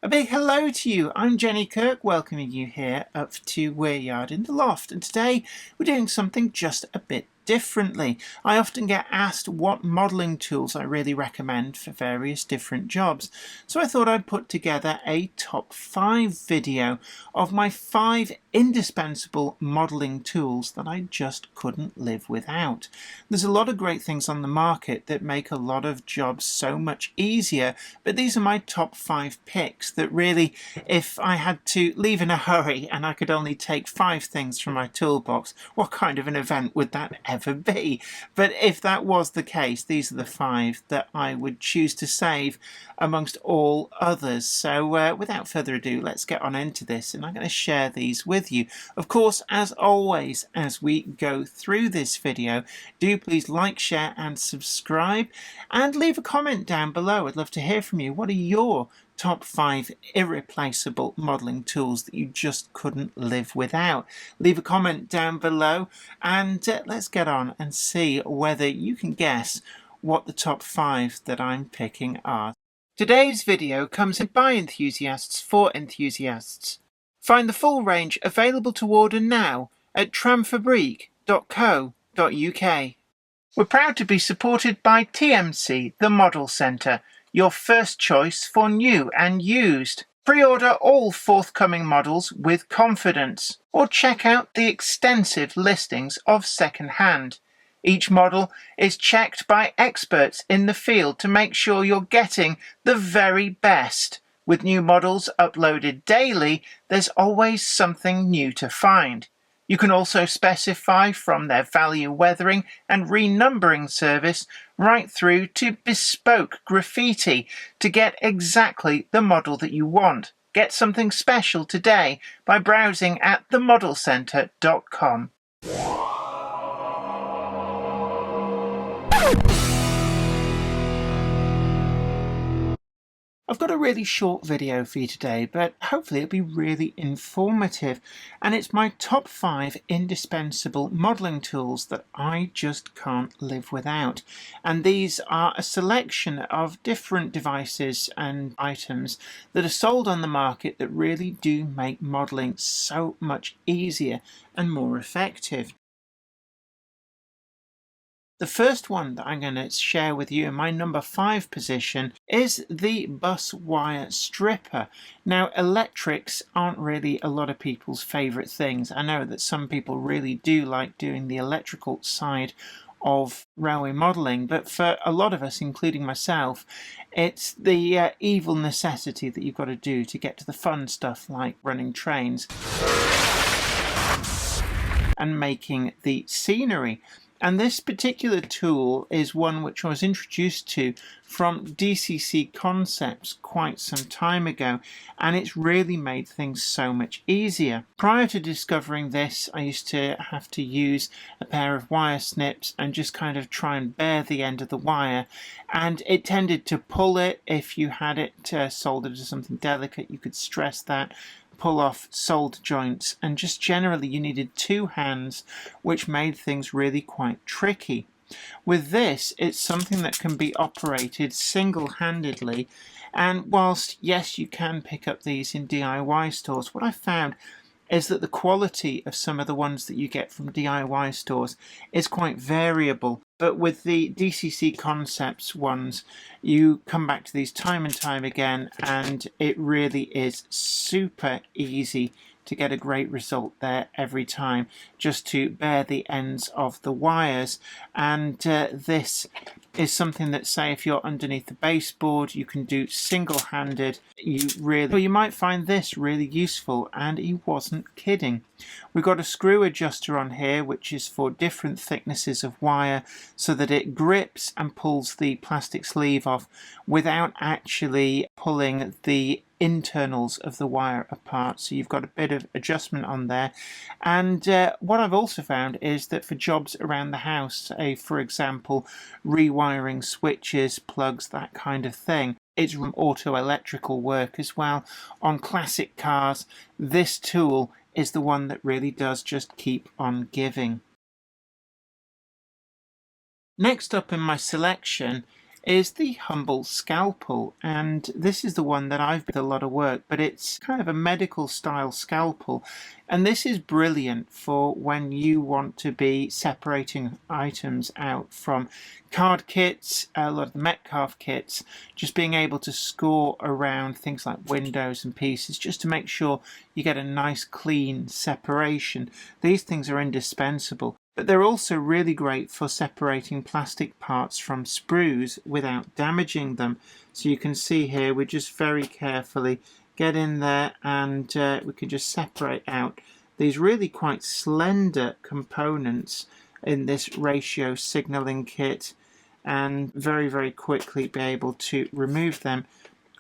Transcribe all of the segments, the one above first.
A big hello to you. I'm Jenny Kirk, welcoming you here up to Weir Yard in the Loft, and today we're doing something just a bit differently. I often get asked what modelling tools I really recommend for various different jobs, so I thought I'd put together a top 5 video of my 5 indispensable modelling tools that I just couldn't live without. There's a lot of great things on the market that make a lot of jobs so much easier, but these are my top 5 picks that really, if I had to leave in a hurry and I could only take 5 things from my toolbox, what kind of an event would that ever be? But if that was the case, these are the 5 that I would choose to save amongst all others. So without further ado, let's get on into this, and I'm going to share these with you. Of course, as always, as we go through this video, do please like, share and subscribe, and leave a comment down below. I'd love to hear from you. What are your top 5 irreplaceable modelling tools that you just couldn't live without? Leave a comment down below, and let's get on and see whether you can guess what the top 5 that I'm picking are. Today's video comes in by enthusiasts for enthusiasts. Find the full range available to order now at tramfabriek.co.uk. We're proud to be supported by TMC, the Model Centre, your first choice for new and used. Pre-order all forthcoming models with confidence, or check out the extensive listings of second-hand. Each model is checked by experts in the field to make sure you're getting the very best. With new models uploaded daily, there's always something new to find. You can also specify from their value weathering and renumbering service right through to bespoke graffiti to get exactly the model that you want. Get something special today by browsing at themodelcentre.com. I've got a really short video for you today, but hopefully it'll be really informative, and it's my top 5 indispensable modelling tools that I just can't live without. And these are a selection of different devices and items that are sold on the market that really do make modelling so much easier and more effective. The first one that I'm going to share with you in my number 5 position is the bus wire stripper. Now, electrics aren't really a lot of people's favourite things. I know that some people really do like doing the electrical side of railway modelling, but for a lot of us, including myself, it's the evil necessity that you've got to do to get to the fun stuff like running trains and making the scenery. And this particular tool is one which I was introduced to from DCC Concepts quite some time ago, and it's really made things so much easier. Prior to discovering this, I used to have to use a pair of wire snips and just kind of try and bare the end of the wire, and it tended to pull it. If you had it soldered to something delicate, you could stress that, pull off solder joints, and just generally you needed 2 hands, which made things really quite tricky. With this, it's something that can be operated single-handedly, and whilst yes, you can pick up these in DIY stores, what I found is that the quality of some of the ones that you get from DIY stores is quite variable. But with the DCC Concepts ones, you come back to these time and time again, and it really is super easy to get a great result there every time, just to bare the ends of the wires. And this is something that, say, if you're underneath the baseboard, you can do single-handed. You might find this really useful, and he wasn't kidding. We've got a screw adjuster on here, which is for different thicknesses of wire, so that it grips and pulls the plastic sleeve off without actually pulling the internals of the wire apart. So you've got a bit of adjustment on there. And what I've also found is that for jobs around the house, say for example rewiring switches, plugs, that kind of thing, it's from auto electrical work as well. On classic cars, this tool is the one that really does just keep on giving. Next up in my selection is the Humble Scalpel, and this is the one that I've done a lot of work, but it's kind of a medical style scalpel, and this is brilliant for when you want to be separating items out from card kits, a lot of the Metcalf kits, just being able to score around things like windows and pieces just to make sure you get a nice clean separation. These things are indispensable. But they're also really great for separating plastic parts from sprues without damaging them. So you can see here we just very carefully get in there and we can just separate out these really quite slender components in this ratio signaling kit and very quickly be able to remove them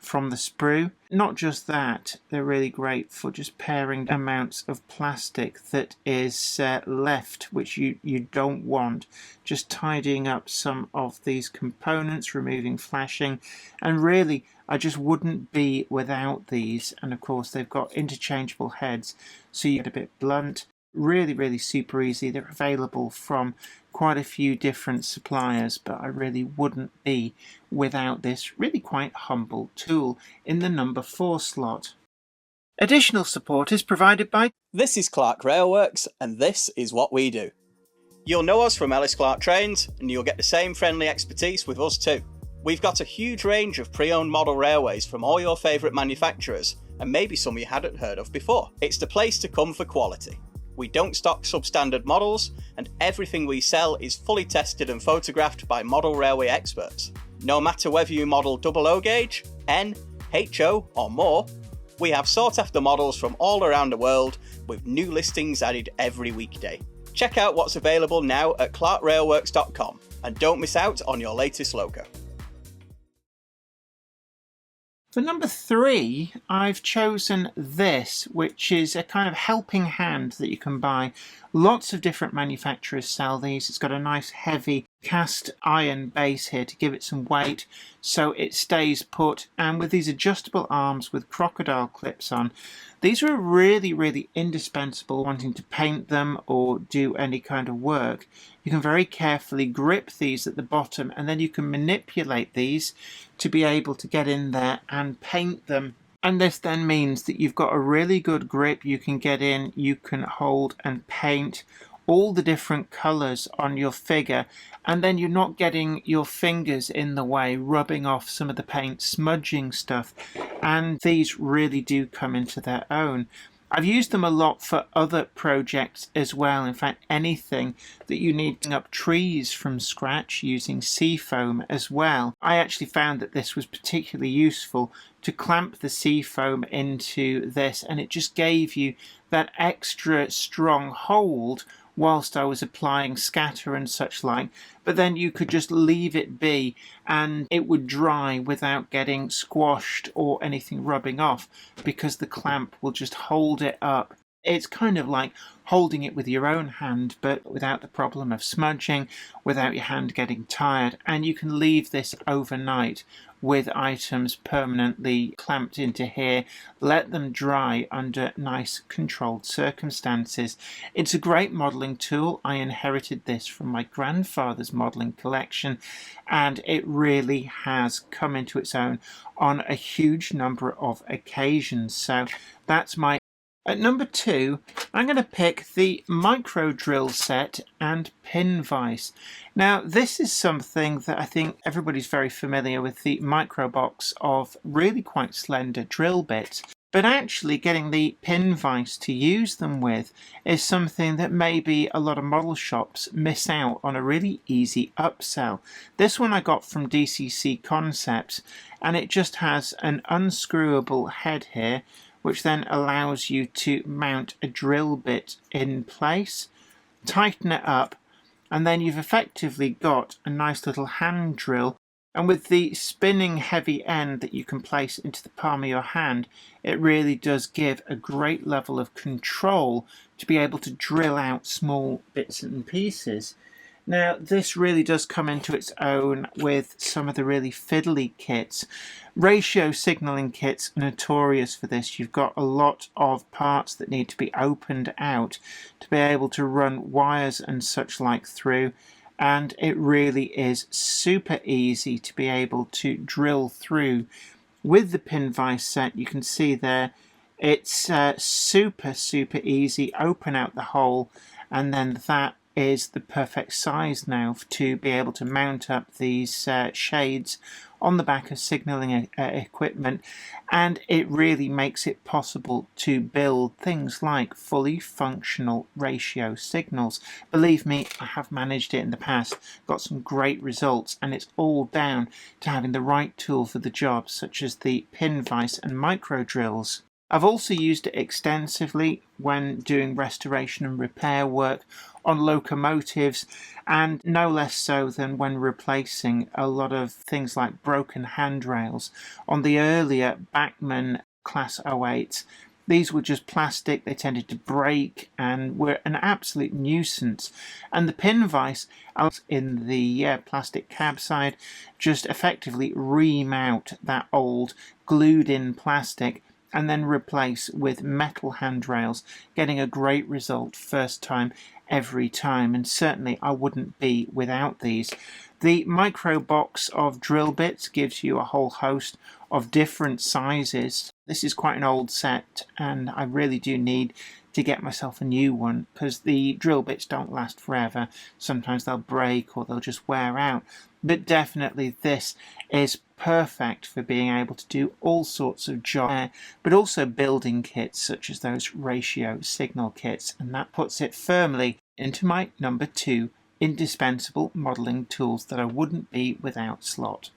from the sprue. Not just that, they're really great for just paring amounts of plastic that is left, which you don't want. Just tidying up some of these components, removing flashing, and really I just wouldn't be without these. And of course they've got interchangeable heads, so you get a bit blunt. Really super easy. They're available from quite a few different suppliers, but I really wouldn't be without this really quite humble tool in the number 4 slot. Additional support is provided by... This is Clark Railworks, and this is what we do. You'll know us from Ellis Clark Trains, and you'll get the same friendly expertise with us too. We've got a huge range of pre-owned model railways from all your favourite manufacturers, and maybe some you hadn't heard of before. It's the place to come for quality. We don't stock substandard models, and everything we sell is fully tested and photographed by model railway experts. No matter whether you model 00 gauge, N, HO or more, we have sought after models from all around the world with new listings added every weekday. Check out what's available now at clarkrailworks.com and don't miss out on your latest logo. For number 3, I've chosen this, which is a kind of helping hand that you can buy. Lots of different manufacturers sell these. It's got a nice heavy cast iron base here to give it some weight so it stays put, and with these adjustable arms with crocodile clips on, these are really indispensable wanting to paint them or do any kind of work. You can very carefully grip these at the bottom, and then you can manipulate these to be able to get in there and paint them. And this then means that you've got a really good grip. You can get in, you can hold and paint all the different colours on your figure, and then you're not getting your fingers in the way, rubbing off some of the paint, smudging stuff, and these really do come into their own. I've used them a lot for other projects as well. In fact, anything that you need to up trees from scratch using seafoam as well. I actually found that this was particularly useful to clamp the seafoam into this, and it just gave you that extra strong hold whilst I was applying scatter and such like, but then you could just leave it be and it would dry without getting squashed or anything rubbing off, because the clamp will just hold it up. It's kind of like holding it with your own hand, but without the problem of smudging, without your hand getting tired, and you can leave this overnight with items permanently clamped into here, let them dry under nice controlled circumstances. It's a great modelling tool. I inherited this from my grandfather's modelling collection, and it really has come into its own on a huge number of occasions. So that's my... At number 2, I'm going to pick the micro drill set and pin vise. Now, this is something that I think everybody's very familiar with, the micro box of really quite slender drill bits. But actually getting the pin vise to use them with is something that maybe a lot of model shops miss out on a really easy upsell. This one I got from DCC Concepts, and it just has an unscrewable head here, which then allows you to mount a drill bit in place, tighten it up, and then you've effectively got a nice little hand drill. And with the spinning heavy end that you can place into the palm of your hand, it really does give a great level of control to be able to drill out small bits and pieces. Now, this really does come into its own with some of the really fiddly kits. Ratio signalling kits are notorious for this. You've got a lot of parts that need to be opened out to be able to run wires and such like through. and it really is super easy to be able to drill through with the pin vise set. You can see there it's super easy. Open out the hole, and then that is the perfect size now to be able to mount up these shades on the back of signalling equipment, and it really makes it possible to build things like fully functional ratio signals. Believe me, I have managed it in the past, got some great results, and it's all down to having the right tool for the job, such as the pin vise and micro drills. I've also used it extensively when doing restoration and repair work on locomotives, and no less so than when replacing a lot of things like broken handrails on the earlier Bachmann Class 08s. These were just plastic, they tended to break and were an absolute nuisance. And the pin vise in the plastic cab side just effectively remount that old glued in plastic and then replace with metal handrails, getting a great result first time every time, and certainly I wouldn't be without these. The micro box of drill bits gives you a whole host of different sizes. This is quite an old set, and I really do need to get myself a new one because the drill bits don't last forever. Sometimes they'll break or they'll just wear out. But definitely this is perfect for being able to do all sorts of jobs, but also building kits such as those ratio signal kits, and that puts it firmly into my number 2 indispensable modelling tools that I wouldn't be without slot.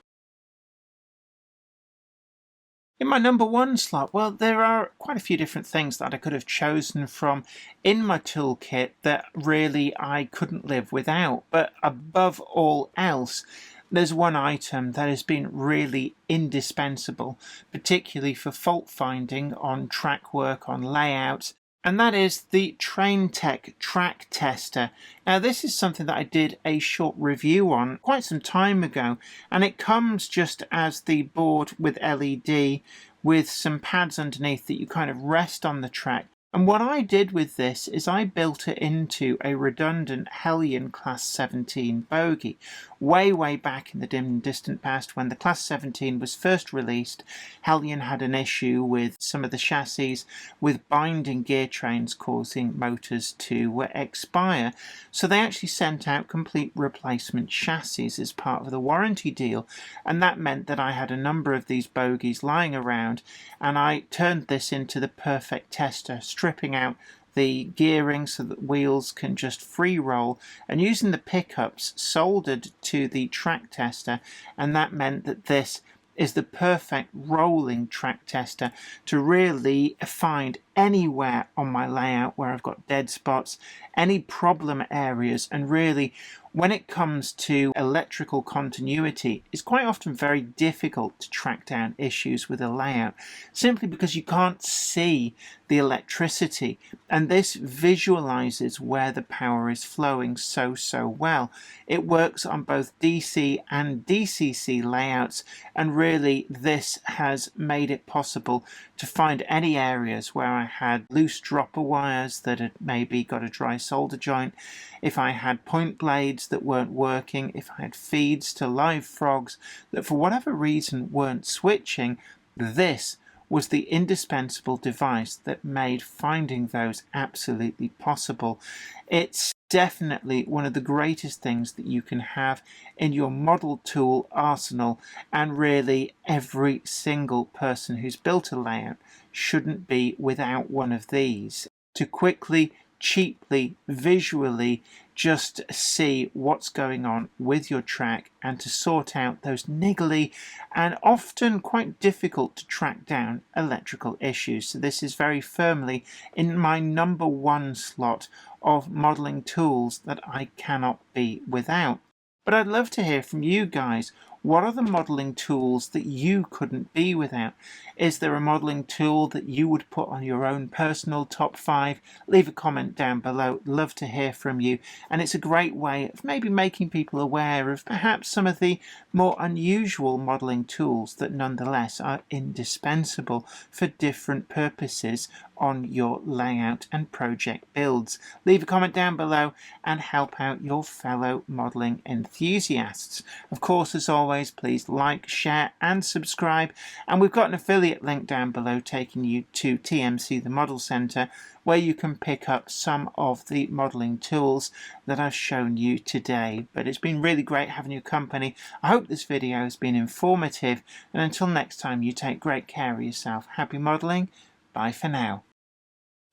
In my number 1 slot, well, there are quite a few different things that I could have chosen from in my toolkit that really I couldn't live without, but above all else, there's one item that has been really indispensable, particularly for fault finding on track work, on layouts, and that is the Traintech track tester. Now this is something that I did a short review on quite some time ago, and it comes just as the board with LED with some pads underneath that you kind of rest on the track. And what I did with this is I built it into a redundant Hellion Class 17 bogie. Way back in the dim and distant past, when the Class 17 was first released, Hellion had an issue with some of the chassis with binding gear trains causing motors to expire. So they actually sent out complete replacement chassis as part of the warranty deal, and that meant that I had a number of these bogies lying around, and I turned this into the perfect tester, stripping out the gearing so that wheels can just free roll, and using the pickups soldered to the track tester, and that meant that this is the perfect rolling track tester to really find anywhere on my layout where I've got dead spots, any problem areas, and really when it comes to electrical continuity, it's quite often very difficult to track down issues with a layout simply because you can't see the electricity, and this visualizes where the power is flowing so well. It works on both DC and DCC layouts, and really this has made it possible to find any areas where I had loose dropper wires that had maybe got a dry solder joint, if I had point blades that weren't working, if I had feeds to live frogs that for whatever reason weren't switching. This was the indispensable device that made finding those absolutely possible. It's definitely one of the greatest things that you can have in your model tool arsenal, and really every single person who's built a layout shouldn't be without one of these to quickly, cheaply, visually just see what's going on with your track and to sort out those niggly and often quite difficult to track down electrical issues. So this is very firmly in my number 1 slot of modelling tools that I cannot be without. But I'd love to hear from you guys. What are the modelling tools that you couldn't be without? Is there a modelling tool that you would put on your own personal top 5? Leave a comment down below. Love to hear from you. And it's a great way of maybe making people aware of perhaps some of the more unusual modelling tools that nonetheless are indispensable for different purposes on your layout and project builds. Leave a comment down below and help out your fellow modelling enthusiasts. Of course, as always, please like, share and subscribe. And we've got an affiliate link down below taking you to TMC, the Model Centre, where you can pick up some of the modelling tools that I've shown you today. But it's been really great having your company. I hope this video has been informative, and until next time, you take great care of yourself. Happy modelling. Bye for now.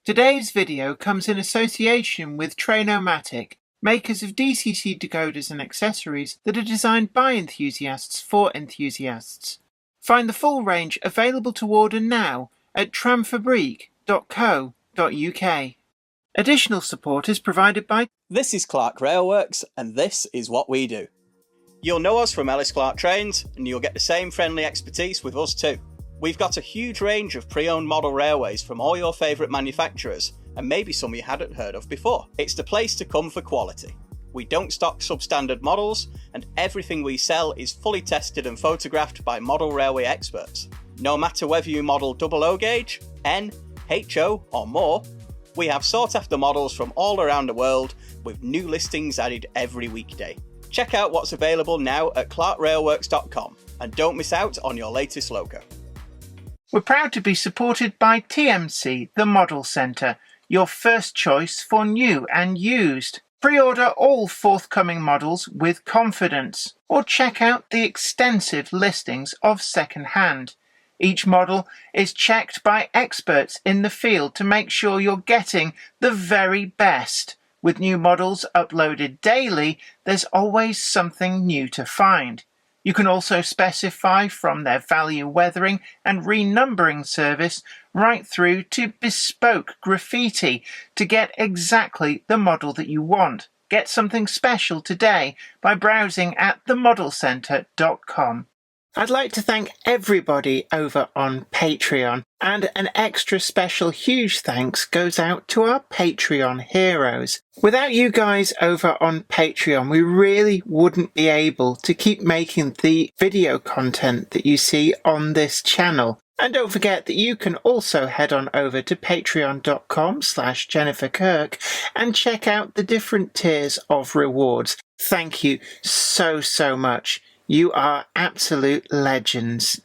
Today's video comes in association with Trainomatic, makers of DCC decoders and accessories that are designed by enthusiasts for enthusiasts. Find the full range available to order now at tramfabriek.co.uk. Additional support is provided by... This is Clark Railworks, and this is what we do. You'll know us from Ellis Clark Trains, and you'll get the same friendly expertise with us too. We've got a huge range of pre-owned model railways from all your favourite manufacturers, and maybe some you hadn't heard of before. It's the place to come for quality. We don't stock substandard models, and everything we sell is fully tested and photographed by model railway experts. No matter whether you model double O gauge, N, HO or more, we have sought after models from all around the world with new listings added every weekday. Check out what's available now at clarkrailworks.com and don't miss out on your latest logo. We're proud to be supported by TMC, the Model Centre, your first choice for new and used. Pre-order all forthcoming models with confidence, or check out the extensive listings of second-hand. Each model is checked by experts in the field to make sure you're getting the very best. With new models uploaded daily, there's always something new to find. You can also specify from their value weathering and renumbering service right through to bespoke graffiti to get exactly the model that you want. Get something special today by browsing at themodelcentre.com. I'd like to thank everybody over on Patreon, and an extra special huge thanks goes out to our Patreon heroes. Without you guys over on Patreon, we really wouldn't be able to keep making the video content that you see on this channel. And don't forget that you can also head on over to patreon.com/Jennifer Kirk and check out the different tiers of rewards. Thank you so much. You are absolute legends.